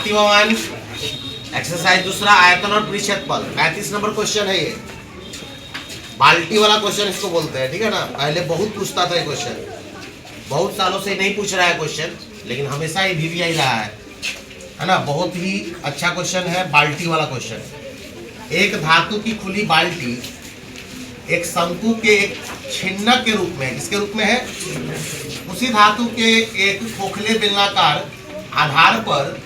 Parthivan exercise दूसरा, आयतन और परिक्षेत्रफल। 35 नंबर क्वेश्चन है ये, बाल्टी वाला क्वेश्चन इसको बोलते हैं, ठीक है ना। पहले बहुत पूछता था ये क्वेश्चन, बहुत सालों से नहीं पूछ रहा है क्वेश्चन, लेकिन हमेशा ही VVI रहा है ना। बहुत ही अच्छा क्वेश्चन है बाल्टी वाला क्वेश्चन। एक धातु की खुली बाल्टी एक शंकु के एक छिन्नक के रूप में, किसके रूप में है, उसी धातु के एक खोखले बेलनाकार आधार पर,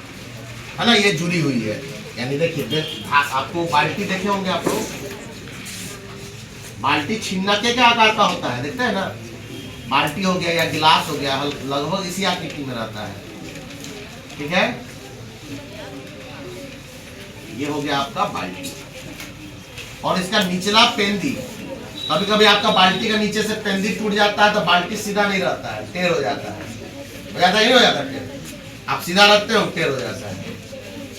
है ना, ये जुड़ी हुई है। यानी देखिए, आपको बाल्टी देखे होंगे आप लोग, बाल्टी छिन्नक के आकार का होता है, देखते हैं ना। बाल्टी हो गया या गिलास हो गया, लगभग इसी आकृति में रहता है, ठीक है। ये हो गया आपका बाल्टी, और इसका निचला पेंदी, कभी कभी आपका बाल्टी का नीचे से पेंदी टूट जाता है तो बाल्टी सीधा नहीं रहता है, टेढ़ हो जाता है, हो जाता है, नहीं हो जाता टेढ़। आप सीधा रखते हो, टेढ़ हो जाता है,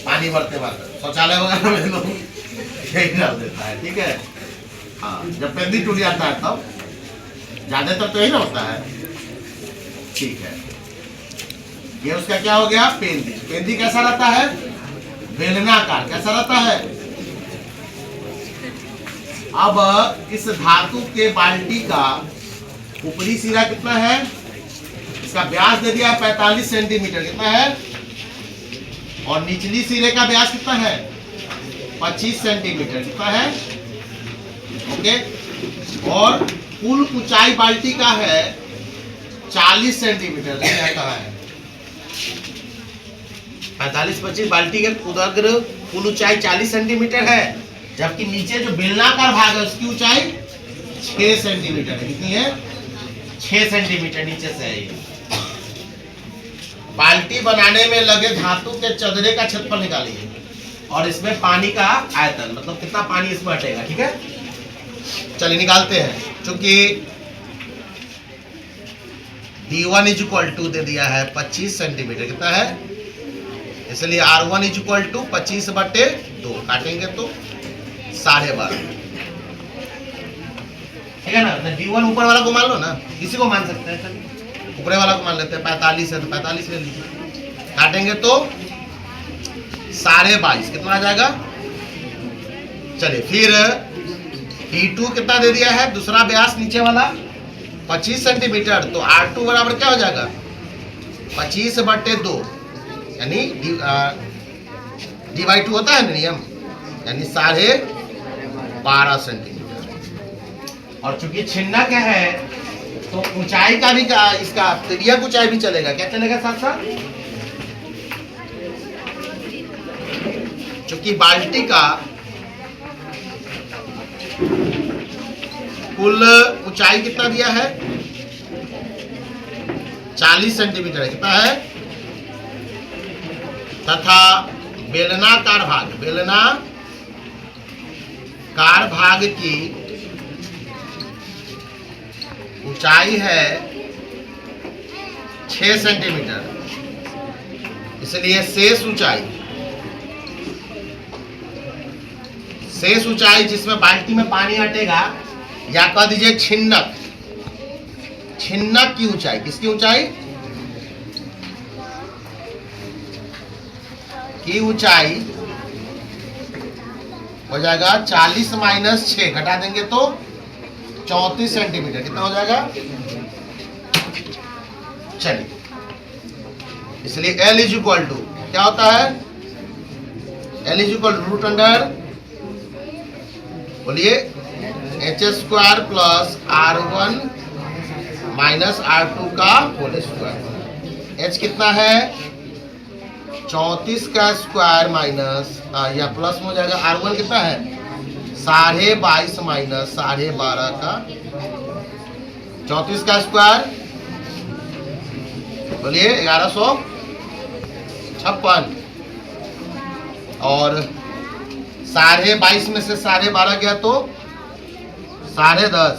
पानी भरते भरते शौचालय वगैरह में लोग यही डाल देता है, ठीक है। हाँ, जब पेंदी टूट जाता है तब, ज्यादातर तो यही ना होता है, ठीक है। ये उसका क्या हो गया, पेंदी। पेंदी कैसा रहता है, बेलनाकार, कैसा रहता है। अब इस धातु के बाल्टी का ऊपरी सिरा कितना है, इसका व्यास दे दिया है 45 सेंटीमीटर, कितना है, और निचली सिरे का व्यास कितना है, 25 सेंटीमीटर, कितना है, ओके। और कुल ऊंचाई बाल्टी का है 40 सेंटीमीटर, कहा है 45-25, बाल्टी के उदग्र कुल ऊंचाई 40 सेंटीमीटर है, जबकि नीचे जो बेलनाकार भाग है उसकी ऊंचाई 6 सेंटीमीटर है। कितनी है, 6 सेंटीमीटर नीचे से है ये। बाल्टी बनाने में लगे धातु के चदरे का क्षेत्रफल निकालिए, और इसमें पानी का आयतन, मतलब कितना पानी इसमें हटेगा, ठीक है। चलिए निकालते हैं। चूंकि D1 = दे दिया है 25 सेंटीमीटर, कितना है, इसलिए R1 = 25/2, काटेंगे तो 12.5, ठीक है ना। D1 ऊपर वाला को मान लो ना, किसी को मान सकते हैं, चलिए ऊपर वाला को मान लेते हैं। 45 है तो 45 ले लीजिए, काटेंगे तो 22.5, कितना आ जाएगा। चलिए फिर D2 कितना दे दिया है, दूसरा व्यास नीचे वाला 25 सेंटीमीटर, तो R2 बराबर क्या हो जाएगा, 25/2, यानी D/2 होता है नियम, यानी 12.5 सेंटीमीटर। और चूंकि छिन्नक है तो ऊंचाई का भी, इसका तिर्यक ऊंचाई भी चलेगा, क्या चलेगा साथ साथ। चूंकि बाल्टी का कुल ऊंचाई कितना दिया है, 40 सेंटीमीटर है, कितना है, तथा बेलनाकार भाग, बेलनाकार भाग की ऊंचाई है 6 सेंटीमीटर, इसलिए शेष ऊंचाई जिसमें बाल्टी में पानी हटेगा, या कह दीजिए छिन्नक की ऊंचाई, किसकी ऊंचाई की ऊंचाई हो जाएगा 40 - 6, घटा देंगे तो 34 सेंटीमीटर, कितना हो जाएगा। चलिए, इसलिए L = क्या होता है, L √, बोलिए, h² + R1 - R2 का होल स्क्वायर। H कितना है, 34 का स्क्वायर माइनस, या प्लस में हो जाएगा, R1 कितना है, 22.5 - 12.5 का, 34 का स्क्वायर, बोलिए 1156, और 22.5 में से 12.5 गया तो 10.5,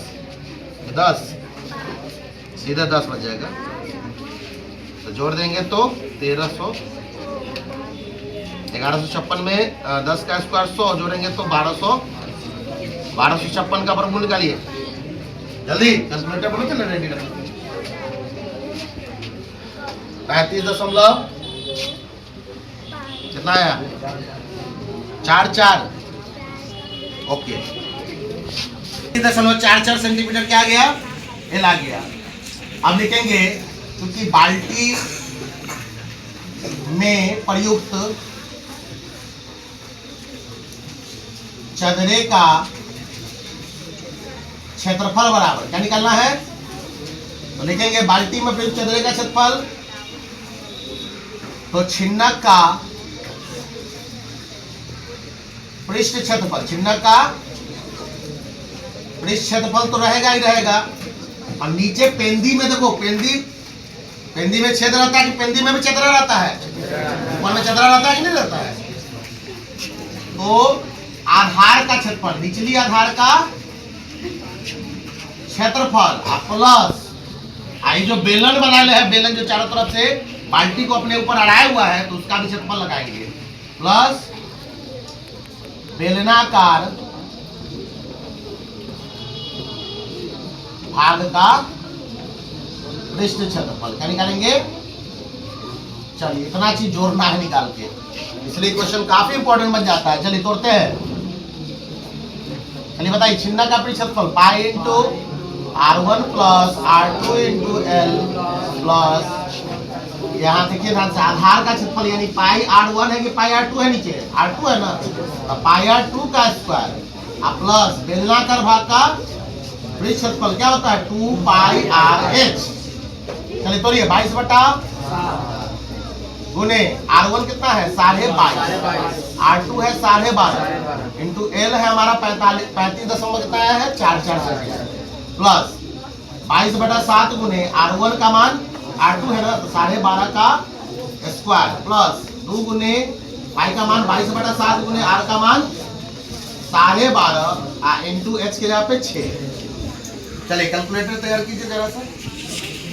10, सीधे 10 बच जाएगा, तो जोड़ देंगे तो 1300, 1156 में 10 का स्क्वायर 100, जोड़ेंगे तो 1200, 1256 का वर्गमूल निकालिए, जल्दी कैलकुलेटर बोलो, चलो रेडी रखो। 35 कितना आया? 4 ओके। 3.44 सेंटीमीटर क्या आ गया? एल आ गया। अब लिखेंगे क्योंकि बाल्टी में प्रयुक्त चदरे का क्षेत्रफल बराबर क्या निकालना है? तो लिखेंगे बाल्टी में प्रयुक्त चदरे का क्षेत्रफल, तो छिन्नक का पृष्ठ क्षेत्रफल, छिन्नक का पृष्ठ क्षेत्रफल तो रहेगा ही रहेगा। और नीचे पेंदी में देखो, पेंदी में छेद रहता है कि पेंदी में भी चदरा रहता है? ऊपर में चदरा रहता है कि नहीं रहता है? तो आधार का क्षेत्रफल, निचली आधार का क्षेत्रफल प्लस आई जो बेलन बनाए हैं, बेलन जो चारों तरफ से बाल्टी को अपने ऊपर अड़ाया हुआ है, तो उसका भी क्षेत्रफल लगाएंगे, प्लस बेलनाकार भाग का पृष्ठ क्षेत्रफल क्या निकालेंगे? चलिए इतना चीज जोड़ना है निकाल के, इसलिए क्वेश्चन काफी इंपॉर्टेंट बन जाता है। चलिए तोड़ते हैं। चलिए बताइए, छिन्नक का पृष्ठ क्षेत्रफल pi into R1 plus R2 into L plus, यहाँ देखिए ध्यान से, आधार का क्षेत्रफल यानी पाई R1 है कि पाई R2 है? नीचे R2 है ना, तो पाई R2 का स्क्वायर प्लस बेलनाकार भाग का पृष्ठ क्षेत्रफल क्या होता है? 2 पाई RH। चलिए तोड़िए, 22 बटा गुने R1 कितना है? 22.5, R2 है 12.5 इंटू L है हमारा 35 कितना है? 4 सेंटीमीटर प्लस 22/7 गुने R1 का मान, R2 है ना, तो 12.5 का स्क्वायर प्लस 2 गुने पाई का मान 22/7 गुने R का मान 12.5 इंटू H के जगह पे 6। चलिए कैलकुलेटर तैयार कीजिए जरा सा।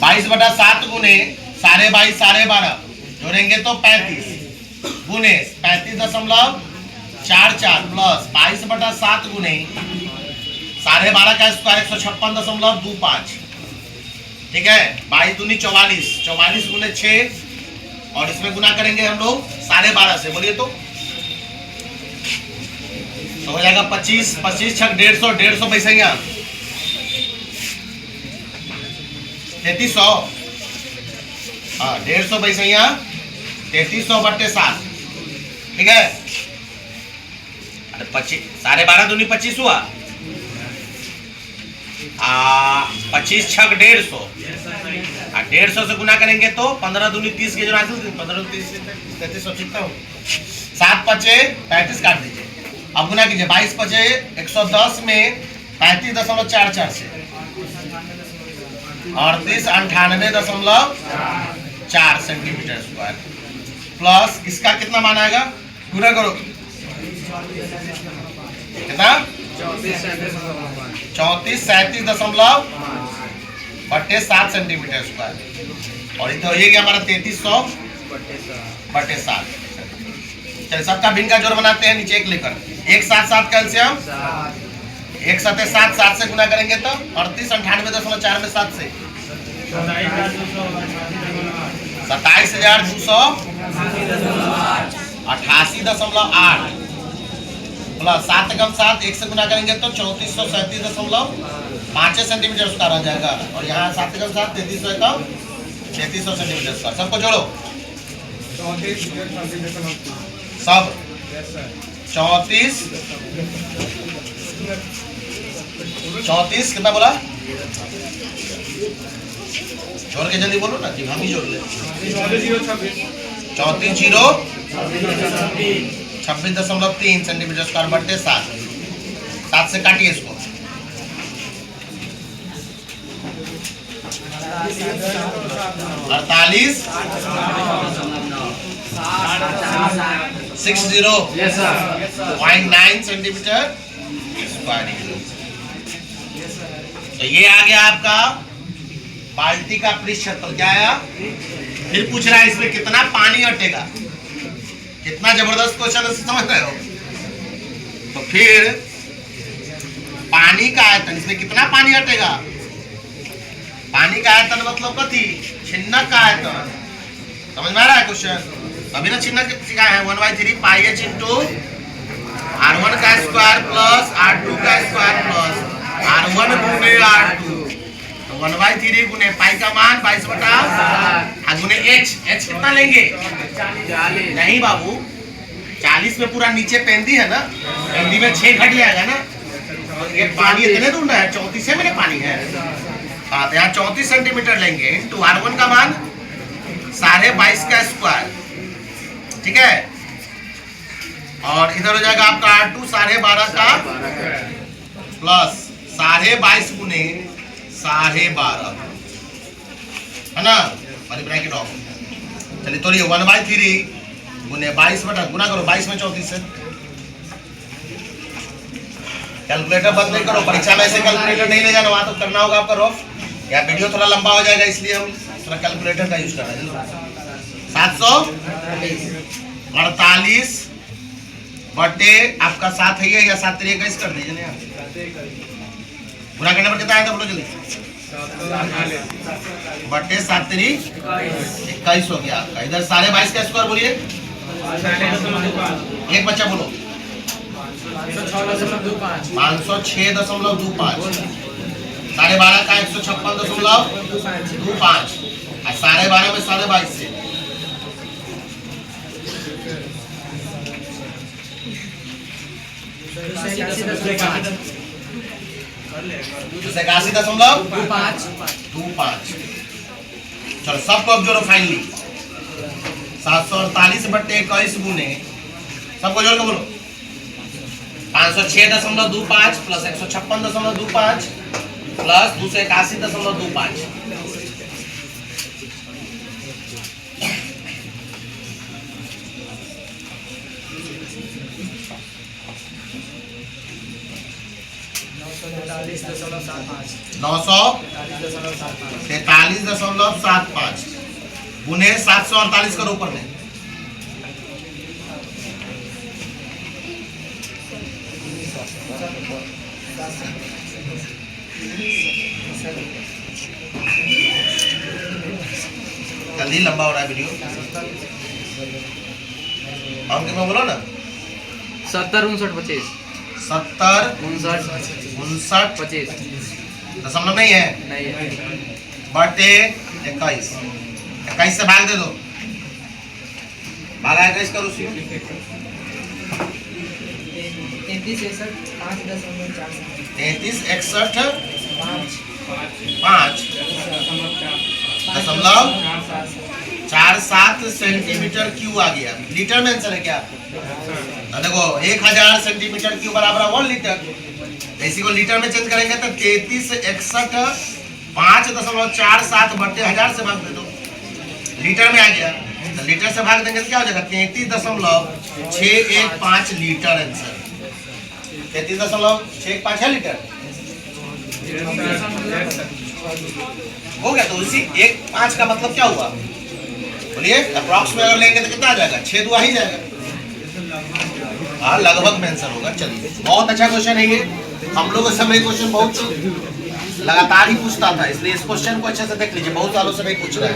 22/7 गुने 22.5 जोड़ेंगे तो 35 गुने 35.44 प्लस 22/7 गुने 12.5 का स्क्वायर 156.25, ठीक है। 22 दूनी 44, 44 गुने 6 और इसमें गुना करेंगे हम लोग 12.5 से, बोलिए तो हो जाएगा 25, 25 छक 150, 150 पैसे यहाँ 3300, हाँ 150 पैसे यहाँ 3300/7, ठीक है। अरे 25, 12.5 दूनी 25 हुआ, 25 छक 150, 150 से गुना करेंगे तो 15 दूनी 30 के जो हासिल 15 30 3300 चिकता हो, 7 पचे 35 काट दीजिए। अब गुना कीजिए, 22 पचे 110 में 35.44 से 3898.4 सेंटीमीटर स्क्वायर प्लस इसका कितना मान आएगा? पूरा करो कितना? 3437.7 सेंटीमीटर स्क्वायर और इधर ये गया हमारा 3300/7। चलिए सबका भिन्न का जोड़ बनाते हैं, नीचे एक लेकर, 1 7 7 कैल्शियम 1 7 7 7 से गुना करेंगे तो 3898.4 में 7 से 27,288.8 प्लस 7 कम 7 1 से गुना करेंगे तो 3437.5 सेंटीमीटर स्क्वायर आ जाएगा और यहाँ 7 कम 7 3300 कम 3300 सेंटीमीटर स्क्वायर। सबको जोड़ो, सब 34 कितना बोला? जोड़ के जल्दी बोलो ना जी, हम ही जोड़ ले। 34,026.3 सेंटीमीटर स्क्वायर बटे 7 से काटिए इसको। 48.60.9 सेंटीमीटर स्क्वायर। तो ये आ गया आपका बाल्टी का पृष्ठ क्षेत्रफल। क्या आया? फिर पूछ रहा है इसमें कितना पानी अटेगा। कितना जबरदस्त क्वेश्चन है, समझ रहे हो? तो फिर पानी का आयतन, इसमें कितना पानी अटेगा? पानी का आयतन मतलब कथी? छिन्नक का आयतन। समझ में आ रहा है क्वेश्चन? अभी ना चिन्ह सिखाया है 1/3 पाई एच इंटू R1 का स्क्वायर प्लस R2 का स्क्वायर प्लस R1 गुने R2 तो 1/3 गुने पाई का मान 22/7 गुने h कितना लेंगे 40 नहीं बाबू 40 में पूरा नीचे पेंदी है ना पेंदी में 6 घट जाएगा ना ये पानी इतने दूर है 34 में पानी है तो यहाँ 34 सेंटीमीटर लेंगे इंटू R1 का मान 22.5 का स्क्वायर ठीक है और इधर हो जाएगा आपका R2 12.5 का प्लस 22.5 गुने 12.5 है ना और ब्रैकेट ऑफ चलिए तो ये 1/3 गुने 22 बटा गुना करो 22 में 34 से कैलकुलेटर बंद नहीं करो परीक्षा में ऐसे कैलकुलेटर नहीं ले जाना वहां तो करना होगा आपका रफ या वीडियो थोड़ा लंबा हो जाएगा इसलिए हम थोड़ा कैलकुलेटर का यूज कर रहे हैं 748 बटे आपका 7 है या 7 3 21 कर दीजिए ना गुना करने पर कितना आया था बोलो जल्दी बटे 7 3 21 हो गया आपका इधर 22.5 का स्क्वायर बोलिए एक बच्चा बोलो 506.25 12.5 का 156.25 और 12.5 में 22.5 से 81.25 चलो सबको अब जोड़ो फाइनली 748 बटे 21 गुने सबको जोड़ के बोलो 506.25 प्लस 156.25 प्लस 281.25 943.75 गुने 748 करो ऊपर में जल्दी लंबा हो रहा है वीडियो और कितना बोलो ना 70 59 25 70 59 25 दशमलव नहीं है नहीं है बटे 21 21 से भाग दे दो भागा 21 करो 33 61 5 दशमलव 47 सेंटीमीटर क्यूब आ गया लीटर में आंसर है क्या देखो 1000 सेंटीमीटर क्यूब बराबर 1 लीटर इसी को लीटर में चेंज करेंगे तो 33 61 5.47 बटे 1000 से भाग दे दो लीटर में आ गया तो लीटर से भाग देंगे तो क्या हो जाएगा 33.615 लीटर आंसर 33.615 है लीटर हो गया तो उसी 1.5 का मतलब क्या हुआ बोलिए अप्रॉक्स में अगर लेंगे तो कितना आ जाएगा 6 दुआ ही जाएगा हाँ लगभग में आंसर होगा चलिए बहुत अच्छा क्वेश्चन है ये हम लोग उस समय क्वेश्चन बहुत लगातार ही पूछता था इसलिए इस क्वेश्चन को अच्छे से देख लीजिए बहुत सालों से नहीं पूछ रहा है